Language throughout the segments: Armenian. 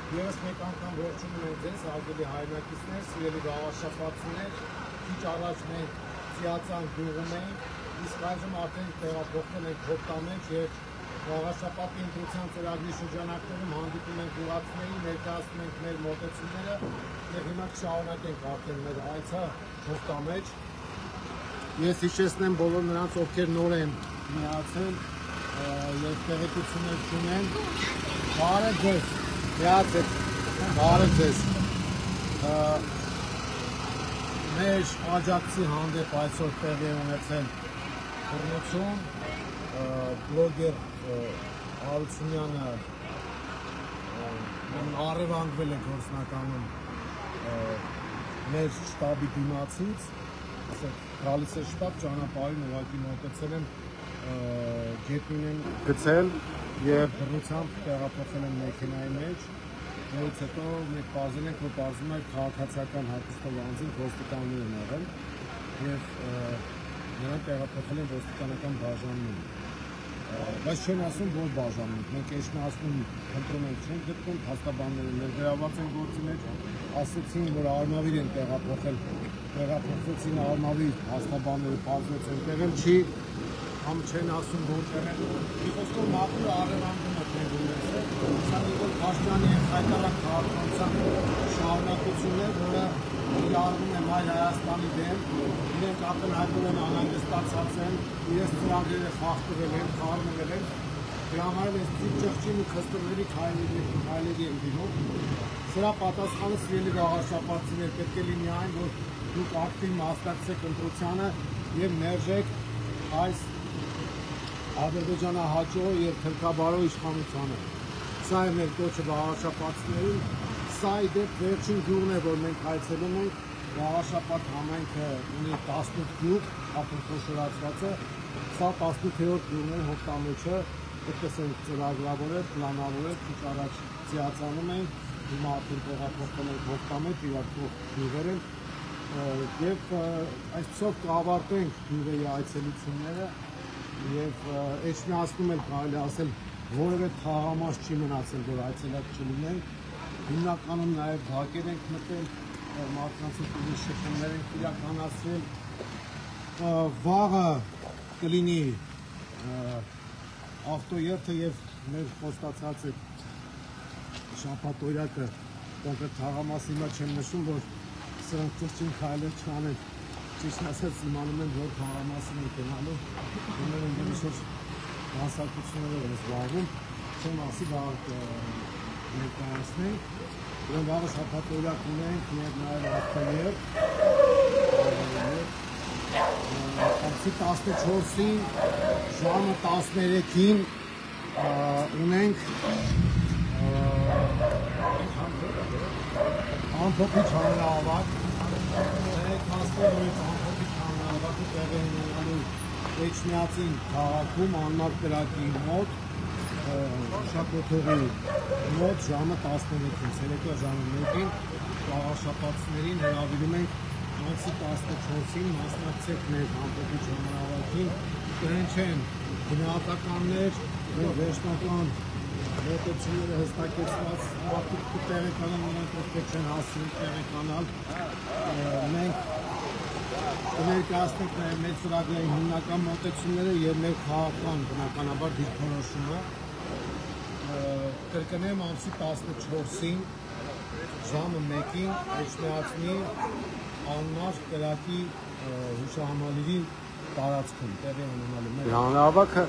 Ես մեկ անգամ ողջունում եմ ձեզ, հարգելի հայրենակիցներ, սիրելի գաղափարշապատցիներ, քիչ առաջ մենք Ծիածան գյուղում էինք, իսկ այժմ արդեն տեղափոխվել ենք Հովտամեջ եւ գաղափարշապատի ընտրության ծրագրի շրջանակներում հանդիպում ենք գյուղացիներին, ներկայացնում ենք մեր մոտեցումները եւ հիմա կշարունակենք արդեն մեր այցը Հովտամեջ։ Ես հիշեցնեմ բոլոր նրանց, ովքեր նոր են միացել եւ տեղեկություններ չունեն, բարև ձեզ։ Բարև ձեզ։ Մեր աջակցի հանդեպ այսօր տեղի ունեցել բռնություն, բլոգեր Հարությունյանը առևանգվել է գործնականում մեր շտաբի դիմացից, գալիս է շտաբ ճանապարհին ուղղակի մոտեցել եմ ջետին են գցել եւ բռնությամբ տեղափոխել են մեքենայի մեջ, որից հետո մենք բազել ենք, որ բազում է քաղաքացիական հագուստով անձին ոստիկաններ են եղել եւ նրանք տեղափոխել են ոստիկանական բաժանմուն։ Բայց չեն ասում, որ բաժանում ենք, մենք էջնասնում ընտրում ենք, չենք գտնում, փաստաբանները ներգրավված են գործի մեջ, ասեցին, որ Արմավիր են տեղափոխվեցին Արմավիր, փաստաբանները բազվեց այնտեղ էլ չի, համ չեն ասում, որտեղ են, մի խոսքով մաքուր առևանգում է մենք ունեցել, սա Նիկոլ Փաշինյանի եւ հայտարարական քաղաքականության շարունակությունն է, որը իրարվում է Մայր Հայաստանի դեմ, իրենք ակնհայտորեն անհանգստացած են, իրենց ծրագրերը խախտվել են, խառնվել են, դրա համար այս ճղճին ու քստորների քայլերի են դիմում։ Սրա պատասխանը սիրելի գաղափարշապատցիներ պետք է լինի այն, որ դուք ակտիվ մասնակցեք ընտրությանը եւ մերժեք այս ադրբեջանահաճո եւ թրքաբարո իշխանությանը։ Սա է մեր կոչը գաղափարշապատցիներին, սա ի դեպ վերջին գյուղն է, որ մենք այցելում ենք, Գաղափարշապատ համայնքը ունի 18 գյուղ, ապրախոշորացված է, սա 18-րդ գյուղն է Հովտամեջը, այդպես ենք ծրագրավորել, պլանավորել, քիչ առաջ Ծիածանում ենք, հիմա արդեն տեղափոխվել ենք Հովտամեջ, իրար գյուղեր են, եւ այսպեսով կավարտենք գյուղերի այցելությունները եւ էջնասնում էլ կարելի ասել որևէ թաղամաս չի մնացել, որ այցելած չլինենք, հիմնականում նաեւ բակեր ենք մտել, մարդկանց հետ շփումներ ենք իրականացրել, վաղը կլինի ավտոերթը եւ մեր խոստացած է շաբաթօրյակը կոնկրետ թաղամասի հիմա չեմ նշում, որ սրանք ճիշտ քայլեր չանեն, ճիշտ ասած իմանում են, որ թաղամասին են գնալու, ուներ են դեպի հասարակություններով են զբաղվում, չեմ ասի վաղ ներկայացնենք, ուրեմն վաղը շաբաթօրյակ ունենք եւ նաեւ ավտոերթ, ամսի 14-ին ժամը 13-ին ունենք ամփոփիչ հանրահավաք, ամփոփիչ հանրահավաքը տեղի ունենալու Էջմիածին քաղաքում անմար կրակի մոտ, Շապոթողի մոտ ժամը 13-ին, ցերեկվա ժամը 1-ին գաղափարշապատցիներին հրավիրում ենք ամսի 14-ին մասնակցեք մեր ամփոփիչ հանրահավաքին, կհնչեն գնահատականներ, վերջնական մոտեցումները հստակեցված, մարդիկ տեղեկանան, նրանք ովքեր չեն հասցնում տեղեկանալ, մենք կներկայացնենք նաև մեր ծրագրերի հիմնական մոտեցումները եւ մեր քաղաքական բնականաբար դիրքորոշումը, կրկնեմ ամսի 14-ին ժամը 1-ին Էջմիածնի անմար կրակի հուշահամալիրի տարածքում տեղի ունենալու մեր հանրահավաքը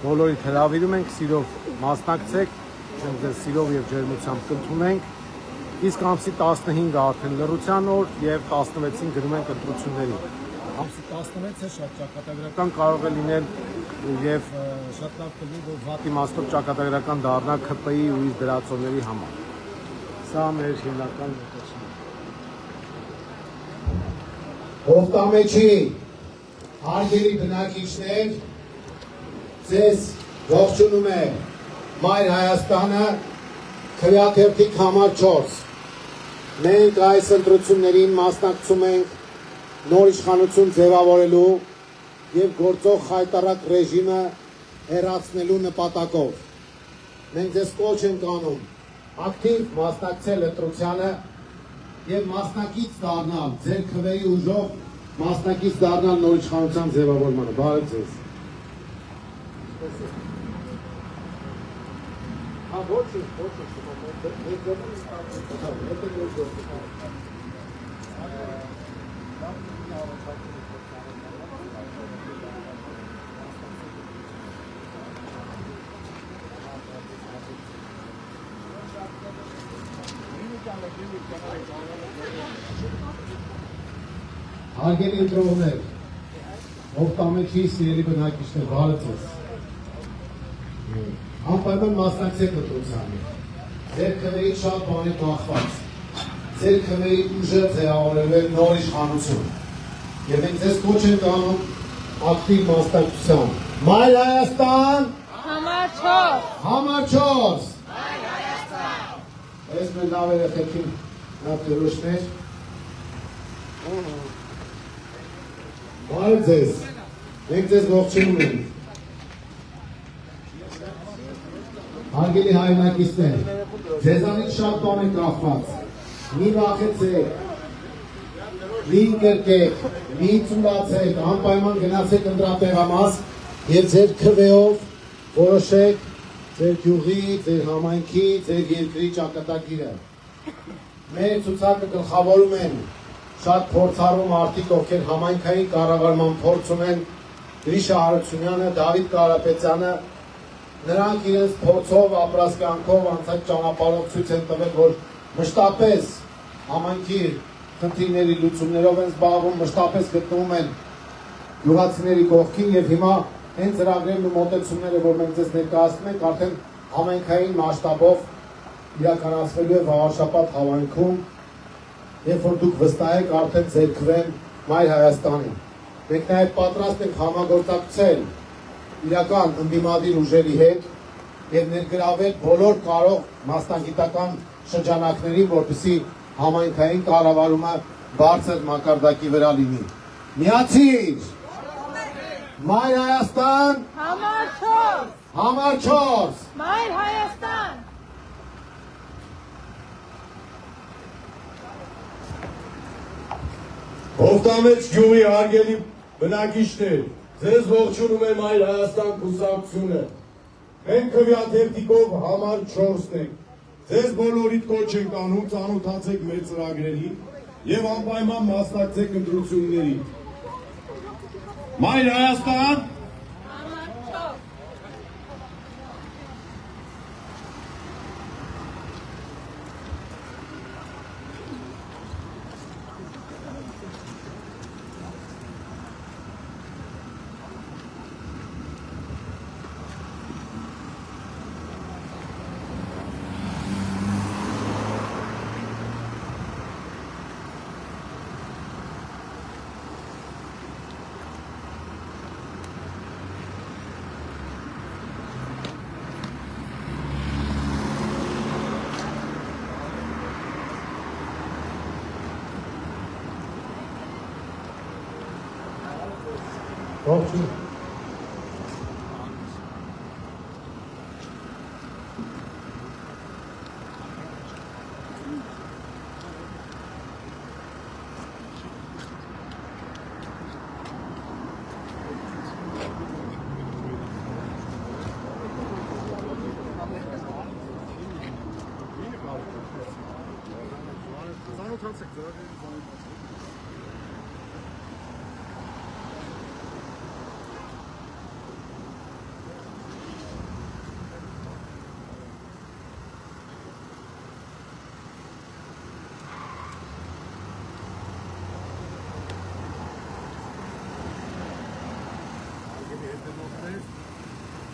բոլորիդ հրավիրում ենք, սիրով մասնակցեք, ձեզ սիրով եւ ջերմությամբ կընդունում ենք, իսկ ամսի 15-ը արդեն լռության օր եւ 16-ին գնում ենք ընտրություններին։ Ամսի 16-ը շատ ճակատագրական կարող է լինել եւ շատ լավ կլինի, որ վատ իմաստով ճակատագրական դառնա ՔՊ-ի ու իր դրացողների համար։ Սա մեր հիմնական մոտեցումն է։ Հովտամեջի հարգելի բնակիչներ, ձեզ ողջունում է Մայր Հայաստանը քվեաթերթիկ համար 4։ Մենք այս ընտրություններին մասնակցում ենք նոր իշխանություն ձևավորելու եւ գործող խայտարակ ռեժիմը հեռացնելու նպատակով։ Մենք ձեզ կոչ ենք անում ակտիվ մասնակցել ընտրությանը եւ մասնակից դառնալ, ձեր քվեի ուժով մասնակից դառնալ նոր իշխանության ձևավորմանը։ Բարև ձեզ։ Հարգելի ընտրողներ, հոկտամեջի սիրելի բնակիչներ, բարև ձեզ։ Անպայման մասնակցեք ընտրությանը։ Ձեր քվեից շատ բան է կախված։ Ձեր քվեի ուժը ձևավորելու է նոր իշխանություն։ Եվ մենք ձեզ կոչ ենք անում ակտիվ մասնակցության։ Մայր Հայաստան։ Համար 4։ Համար 4։ Մայր Հայաստան։ Այս մեր լավ երեխեքին լավ դրոշներ։ Բարև ձեզ, մենք ձեզ ողջունում ենք։ Հարգելի հայրենակիցներ, ձեզանից շատ բան է կախված։ Մի վախեցեք, մի ընկերկեք, մի ծուլացեք, անպայման գնացեք ընտրատեղամաս եւ ձեր քվեով որոշեք ձեր գյուղի, ձեր համայնքի, ձեր երկրի ճակատագիրը։ Մեր ցուցակը գլխավորում են շատ փորձառու մարդիկ, ովքեր համայնքային կառավարման փորձ ունեն, Գրիշա Հարությունյանը, Դավիթ Կարապետյանը, նրանք իրենց փորձով, ապրած կյանքով, անցած ճանապարհով ցույց են տվել, որ մշտապես համայնքի խնդիրների լուծումներով են զբաղվում, մշտապես գտնվում են գյուղացիների կողքին եւ հիմա այն ծրագրերն ու մոտեցումները, որ մենք ձեզ ներկայացնում ենք, արդեն համայնքային մասշտաբով իրականացվելու է Վաղարշապատ համայնքում, երբ որ դուք վստահ եք արդեն ձեր քվեն Մայր Հայաստանին։ Մենք նաև պատրաստ ենք համագործակցել իրական ընդդիմադիր ուժերի հետ եւ ներգրավել բոլոր կարող մասնագիտական շրջանակներին, որպեսզի համայնքային կառավարումը բարձր մակարդակի վրա լինի։ Միացիր։ Մայր Հայաստան։ Համար 4։ Համար 4։ Մայր Հայաստան։ Հովտամեջ գյուղի հարգելի բնակիչներ, ձեզ ողջունում է Մայր Հայաստան կուսակցությունը։ Մենք քվեաթերթիկով համար 4-ն ենք։ Ձեզ բոլորիդ կոչ ենք անում, ծանոթացեք մեր ծրագրերին եւ անպայման մասնակցեք ընտրություններին։ Մայր Հայաստան։ Համար 4։ Ողջույն։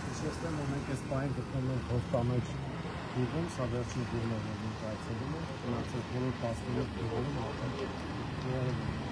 Հիշեցնեմ, որ մենք այս պահին գտնվում ենք Հովտամեջ գյուղում, սա վերջին գյուղն է, որ մենք այցելում ենք, մնացած բոլոր 17 գյուղերում արդեն գյուղերում ենք։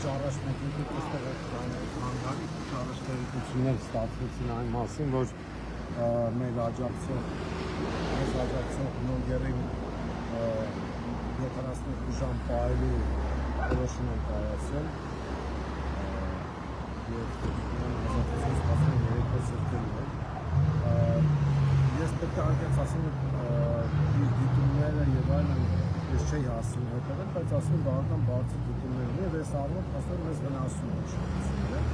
Առաջ մենք այստեղ հանգարի առաջ տեղեկություններ ստացվեցին այն մասին, որ մեր աջակցող բլոգերին 72 ժամ պահելու որոշում են կայացրել և ազատություն ստացել 3 սրտելու ես պետք է անկեղծ ասեմ իր դիտումները և այլն ես չի հասցնում հետևել, բայց ասում բավական բարձր դիտումներ ունի և ես առնով ասեմ մեզ վնասում է շնորհիվ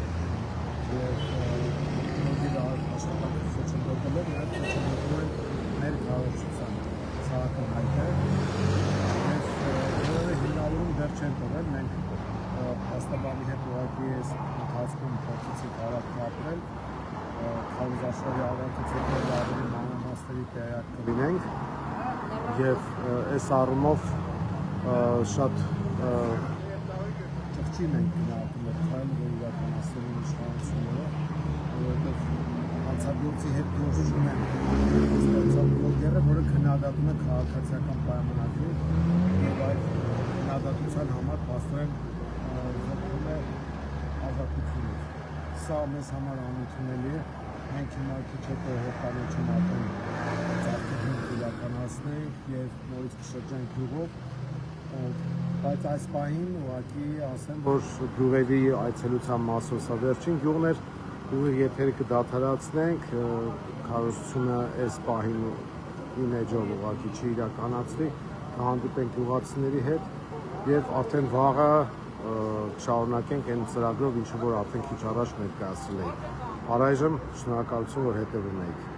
և նորգիր աշխատանքը խոչընդոտել է, նաև խոչընդոտում են մեր քաղաքացիության սահական հայտը և որևէ հիմնավորում դեռ չեն տվել, մենք փաստաբանի հետ ուղղակի ես ընթացքում փորձեցինք հարաբերակ ապրել քարոզաշարի ավարտից հետո ավելի մանրամասների տեղյակ կլինենք և այս առումով շատ ճղճին ենք գնահատում այդ քայլը, որ իրականացրել են իշխանությունները, որովհետև հանցագործի հետ գործ չունեն ստացած բլոգերը, որը քննադատում է քաղաքացիական պայմանագրին և այդ քննադատության համար փաստորեն զոհվում է ազատությունից։ Սա մեզ համար անընդունելի է, մենք հիմա քիչ հետո հողկանոջում արդեն ծաղկեցինք իրականացնենք և նորից կշրջենք գյուղով, բայց այս պահին ուղղակի ասեմ, որ գյուղերի այցելության մասով սա վերջին գյուղն էր, ուղիղ եթերը կդադարեցնենք, քարոզությունը այս պահին իմեջով ուղղակի չի իրականացվի, կհանդիպենք գյուղացիների հետ և արդեն վաղը շարունակենք այն ծրագրով, ինչը որ արդեն քիչ առաջ ներկայացրել էինք։ Առայժմ շնորհակալություն, որ հետևում եք։